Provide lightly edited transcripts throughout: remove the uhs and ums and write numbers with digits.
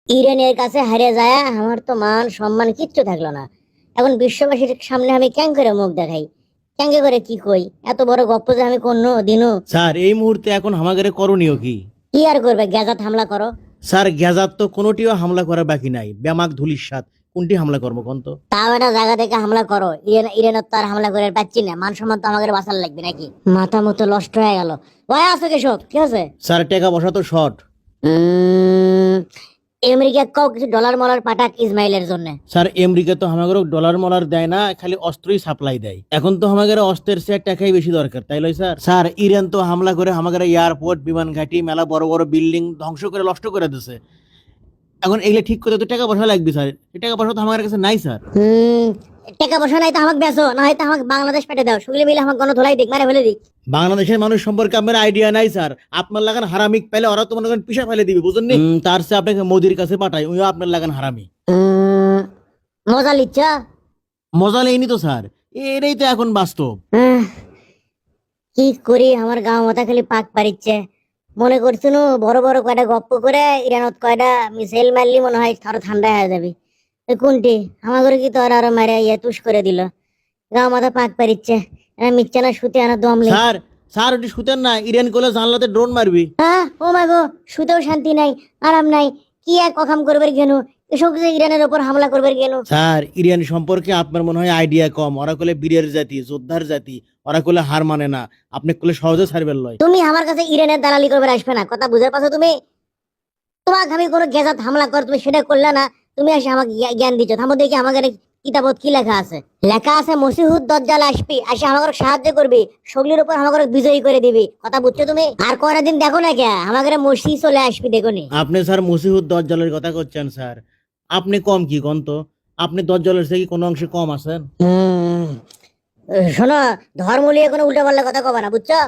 ইরানের কাছে হারিয়ে যায় আমার তো মান সম্মান কিচ্ছু থাকলো না। এখন বিশ্ববাসীর সামনে আমি ক্যাং করে মুখ দেখাই, ক্যাঙ্গে করে কি কই? এত বড় গপ্প যে আমি কোনো দিনও। স্যার এই মুহূর্তে এখন আমাদের করণীয় কি? কি আর করবে, গ্যাজাত হামলা করো। স্যার গ্যাজার তো কোনোটিও হামলা করার বাকি নাই, ব্যামাক ধুলির সাত কোনটি হামলা করবো কোন তো? তাও একটা জায়গা থেকে হামলা করো। ইরানের তো আর হামলা করে পাচ্ছি না, মান সম্মান তো আমাদের বাঁচার লাগবে নাকি? মাথা মতো নষ্ট হয়ে গেল। ওই আছো কেশব, ঠিক আছে? স্যার টাকা পয়সা তো শর্ট। উম, আমেরিকা কাউ কিছু ডলার মলার পাঠাক ইসমাইলের জন্য। স্যার আমেরিকা তো আমাদের ডলার মলার দেয় না, খালি অস্ত্রই সাপ্লাই দেয়। এখন তো আমাদের অস্ত্রের সে টাকাই বেশি দরকার, তাই লয় স্যার? স্যার ইরান তো হামলা করে আমাদের এয়ারপোর্ট, বিমান ঘাঁটি, মেলা বড় বড় বিল্ডিং ধ্বংস করে নষ্ট করে দিছে। এখন এগুলো ঠিক করতে তো টাকা পয়সা লাগবে স্যার, এই টাকা পয়সা তো আমার কাছে নাই স্যার। টাকা পয়সা নাই তো আমাকে বেচো, না হয়তো আমাকে বাংলাদেশ পাঠিয়ে দাও, শুনলে মিলে আমাকে গণধোলাই দিক, মারে ফেলে দিক। বাংলাদেশের মানুষ সম্পর্কে আপনার আইডিয়া নাই স্যার। আপনার লাগান হারামিক পেলে ওরা তো মনে করেন পিছা ফেলে দিবে, বুঝলেন নি? তার চেয়ে আপনাকে মোদির কাছে পাঠাই, ওই আপনার লাগান হারামি। উম, মজা লিচ্ছ? মজা লেইনি তো স্যার, এটাই তো এখন বাস্তব। কি করি, আমার গাঁও মাথা খালি পাক পারিচ্ছে। মনে করছিল বড় বড় কয়টা গপ্প করে ইরানত কয়টা মিসাইল মারলি মনে হয় আরো ঠান্ডা হয়ে যাবে। এ কোনটি আমার ঘরে কি তোর আরো মারে ইয়ে তুষ করে দিল। গাঁও মাথা পাক পারিচ্ছে, মিচ্ছে না শুতে আনা দম লে। স্যার স্যার ওটি শুতেন না, ইরান করলে জানলাতে ড্রোন মারবি। হ্যাঁ, ও মা গো, শুতেও শান্তি নাই, আরাম নাই। কি এক অকাম করবে কেন? এসব যে ইরানের ওপর হামলা করবে কেন? স্যার ইরান সম্পর্কে আপনার মনে হয় আইডিয়া কম। ওরা কোলে বীরের জাতি, যোদ্ধার জাতি, ওরা কোলে হার মানে না। আপনি কোলে সহজে ছাড়বেন লয়। তুমি আমার কাছে ইরানের দালালি করবে আসবে না, কথা বুঝে পাচ্ছ তুমি? তোমাকে আমি কোনো গেজাত হামলা কর, তুমি সেটা করলে না। তুমি এসে আমাকে জ্ঞান দিচ্ছ। থামো দেখি আমাদের কিতাবত কি লেখা আছে। লেখা আছে মসিহুদ দজ্জাল আসবি, আসে আমাকে সাহায্য করবি, সগলির উপর আমাকে বিজয়ী করে দিবি। কথা বুঝছো তুমি? আর কয়টা দিন দেখো না কে আমাদের মসি চলে আসবি, দেখো নি? আপনি স্যার মসিহুদ দজ্জালের কথা করছেন স্যার? আপনি কম কি কোন তো? আপনি দজ্জালের থেকে কোনো অংশে কম আছেন? শোনো, ধর্ম নিয়ে কোনো উল্টা পাল্টা কথা কবা না, বুঝছো?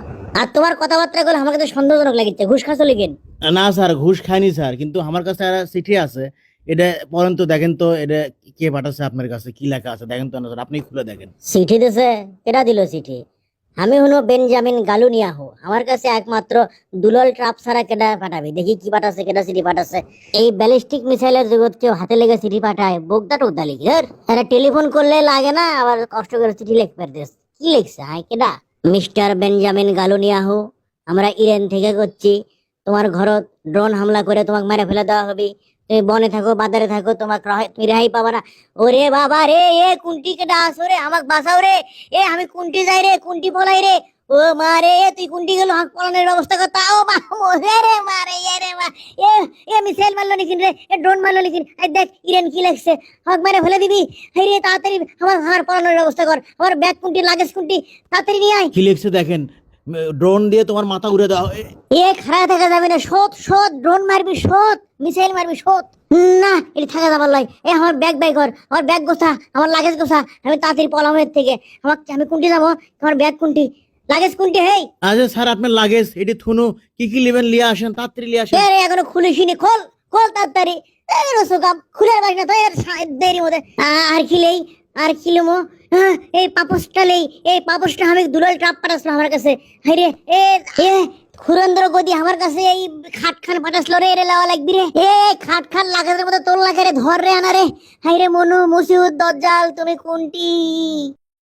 আর তোমার কথাবার্তা গুলো আমাকে তো সন্দেহজনক লাগিচ্ছে। ঘুষ খাচ্ছ লিখেন? না স্যার ঘুষ খাইনি স্যার, কিন্তু আমার কাছে একটা চিঠি আছে। এটা পড়েন তো, দেখেন তো এটা কে পাঠাচ্ছে আপনার কাছে, কি লেখা আছে দেখেন তো না স্যার, আপনি খুলে দেখেন। চিঠি দিছে? কেটা দিল চিঠি? আমি হলো বেঞ্জামিন গালুনিয়াহু, আমার কাছে একমাত্র দুলাল ট্রাপ ছাড়া কেটা পাঠাবি? দেখি কি পাঠাচ্ছে, কেটা চিঠি পাঠাচ্ছে। এই ব্যালিস্টিক মিসাইলের জগৎ কেউ হাতে লেগে চিঠি পাঠায়? বোগদা টোগদা লিখি আরে, টেলিফোন করলে লাগে না, আবার কষ্ট করে চিঠি লিখবে দিস। কি লিখছে হাই কেডা? মিস্টার বেঞ্জামিন গালুনিয়াহু, আমরা ইরান থেকে করছি। তোমার ঘরত ড্রোন হামলা করে তোমাকে মেরে ফেলে দেওয়া হবে। তুমি বনে থাকো বাজারে থাকো, তোমাকে তুমি রেহাই পাবা না। ওরে বাবা রে, এ কুন্টি কেডা আসো রে, আমাকে বাঁচাও রে। এ আমি কুন্টি যাই রে, কুন্টি পলাই রে। ও মা রে, তুই কুন্টি গেল হাঁক পলানোর ব্যবস্থা কর। তাও মা মোহে রে মারে, এ রে মা। এ এ মিসাইল মারলো নিকিন রে, এ ড্রোন মারলো নিকিন। এই দেখ ইরান কি লাগছে, হাঁক মেরে ফেলে দিবি। হাই রে, তাড়াতাড়ি আমার হাড় পলানোর ব্যবস্থা কর। আমার ব্যাগ কুন্টি, লাগেজ কুন্টি, তাড়াতাড়ি নিয়ে আয়। কি লিখছে দেখেন, ড্রোন দিয়ে তোমার মাথা উড়ে দেওয়া। এ খাড়া থাকা যাবে না, শোধ শোধ, ড্রোন মারবি শোধ, মিসাইল মারবি শোধ। না, এটা থাকা যাবার লয়। এ আমার ব্যাগ বাই কর, আমার ব্যাগ গোছা, আমার লাগেজ গোছা, আমি তাড়াতাড়ি পলাম এর থেকে। আমি কুন্টি যাবো, আমার ব্যাগ কুন্টি, লাগেজ কুন্টি? হেই আচ্ছা স্যার আপনার লাগেজ এটি থুনু, কি কি নেবেন লিয়ে আসেন, তাড়াতাড়ি লিয়ে আসেন। এ রে, এখনো খুলিসিনি, খোল খোল তাড়াতাড়ি। এ রসুকাম খুলে পারিস না তো, এর দেরি মধ্যে। আর খিলেই, আর খিলমো। এই পাপোসটা লেই, এই পাপোসটা আমি দুলাল ট্রাপ পাঠাসলো আমার কাছে। হাই রে, এ এ খুরেন্দ্র গদি আমার কাছে এই খাট খান পাঠাসলো রে। এরে লাওয়া লাগবি রে, এ খাট খান লাগানোর মতো তোর লাগে রে, ধর রে আনা রে। হাই রে মনু, মুসিউদ দজ্জাল, তুমি কোনটি?